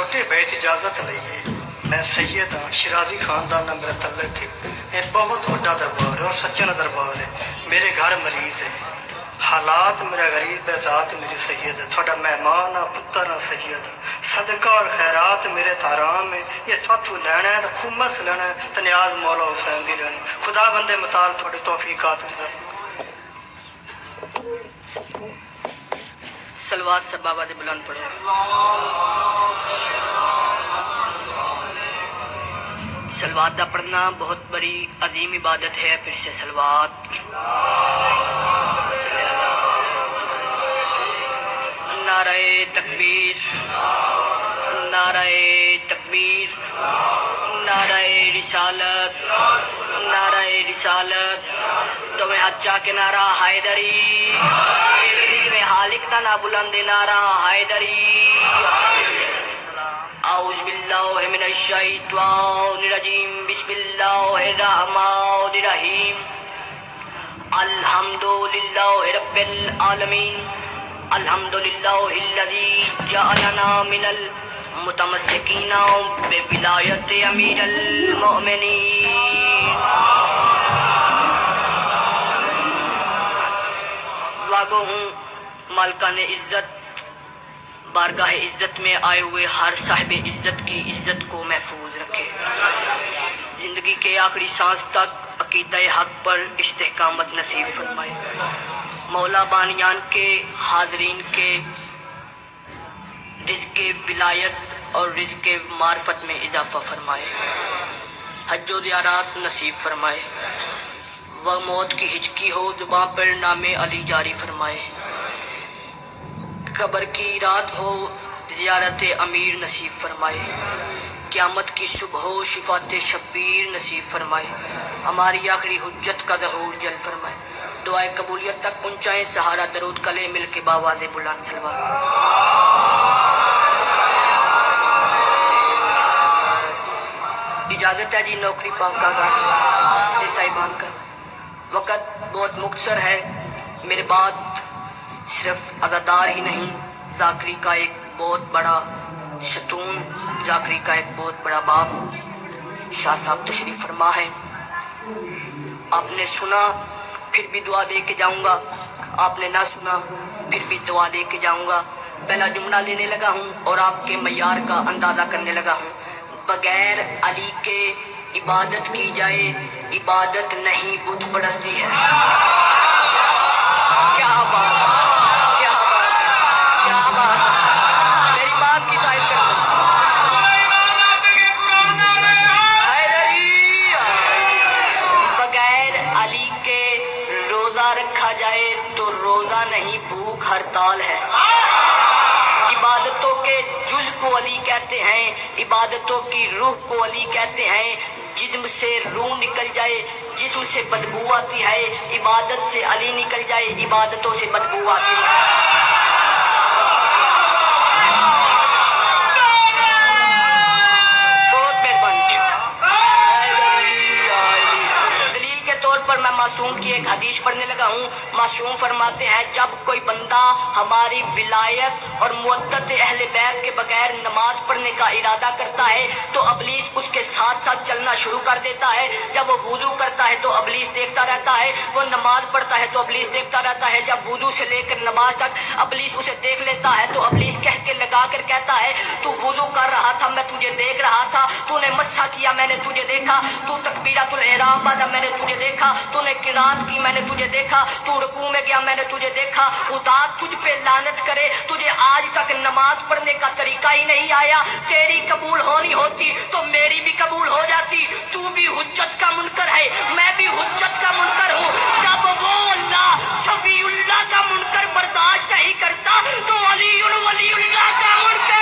چھوٹے بیت اجازت لئیے میں سید ہاں شرازی خاندان نہ میرا تعلق ہے یہ بہت بڑا دربار ہے اور سچا دربار ہے میرے گھر مریض ہے حالات میرا غریب ہے ذات میری سید ہے تھوڑا مہمان ہاں پتر ہاں سید ہے صدقہ اور خیرات میرے تارام ہے یہ تھوڑا لینا ہے تو خمس لینا ہے تو نیاز مولا حسین دی لینی خدا بندے مطال تھوڑے توفیقات دی طرف سلوات سے بابا دے بلند پڑھو سلوات دا پڑھنا بہت بڑی عظیم عبادت ہے پھر سے سلوات نعرہ تکبیر نعرہ تکبیر نعرہ رسالت نعرہ رسالت تو میں حجا کے نعرہ حیدری میں حالق دا نہ بلند نعرہ حیدری اعوذ باللہ من الشیطان الرجیم بسم اللہ الرحمن الرحیم الحمدللہ رب العالمین الحمدللہ الذی جعلنا من المتمسکین بولایت امیر المؤمنین دعا گو ہوں مالکان عزت بارگاہ عزت میں آئے ہوئے ہر صاحب عزت کی عزت کو محفوظ رکھے زندگی کے آخری سانس تک عقیدہ حق پر استحکامت نصیب فرمائے مولا بانیان کے حاضرین کے رزق ولایت اور رزق معرفت میں اضافہ فرمائے حج و زیارات نصیب فرمائے وہ موت کی ہچکی ہو زباں پر نام علی جاری فرمائے قبر کی رات ہو زیارت امیر نصیب فرمائے قیامت کی صبح ہو شفاعت شبیر نصیب فرمائے ہماری آخری حجت کا ظہور جل فرمائے دعائے قبولیت تک پہنچائیں سہارا درود کلے مل کے باواز بلند سلوات اجازت ہے جی نوکری پاک کا صاحبان کا وقت بہت مختصر ہے میرے بعد صرف ادادار ہی نہیں ذاکری کا ایک بہت بڑا ستون ذاکری کا ایک بہت بڑا باپ شاہ صاحب تشریف فرما ہے آپ نے سنا پھر بھی دعا دے کے جاؤں گا آپ نے نہ سنا پھر بھی دعا دے کے جاؤں گا پہلا جملہ لینے لگا ہوں اور آپ کے معیار کا اندازہ کرنے لگا ہوں بغیر علی کے عبادت کی جائے عبادت نہیں بت پرستی ہے کیا بات کیا بات کیا بات میری بات کی تعریف کرتا بغیر علی کے روزہ رکھا جائے تو روزہ نہیں بھوک ہڑتال ہے عبادتوں کے جز کو علی کہتے ہیں عبادتوں کی روح کو علی کہتے ہیں جسم سے روح نکل جائے جسم سے بدبو آتی ہے عبادت سے علی نکل جائے عبادتوں سے بدبو آتی ہے بہت مہربانی دلیل کے طور پر میں معصوم کی ایک حدیث پڑھنے لگا ہوں معصوم فرماتے ہیں جب کوئی بندہ ہماری ولایت اور مودت اہل بیت کے بغیر نماز پڑھنے کا ارادہ کرتا ہے تو ابلیس اس کے ساتھ ساتھ چلنا شروع کر دیتا ہے جب وہ وضو کرتا ہے تو ابلیس دیکھتا رہتا ہے وہ نماز پڑھتا ہے تو ابلیس دیکھتا رہتا ہے جب وضو سے لے کر نماز تک ابلیس اسے دیکھ لیتا ہے تو ابلیس کہہ کے لگا کر کہتا ہے تو وضو کر رہا تھا میں تجھے دیکھ رہا تھا تو نے مسح کیا میں نے تجھے دیکھا تو تکبیرۃ الاحرام پڑھا میں نے تجھے دیکھا تو نے قرات کی میں نے تجھے دیکھا تو رکوع میں گیا میں نے تجھے دیکھا خدا تجھ پہ لعنت کرے تجھے آج تک نماز پڑھنے کا طریقہ ہی نہیں آیا تیری قبول ہونی ہوتی تو میری بھی قبول ہو جاتی تو بھی حجت کا منکر ہے میں بھی حجت کا منکر ہوں جب وہ اللہ صفی اللہ کا منکر برداشت نہیں کرتا تو علی ولی اللہ کا منکر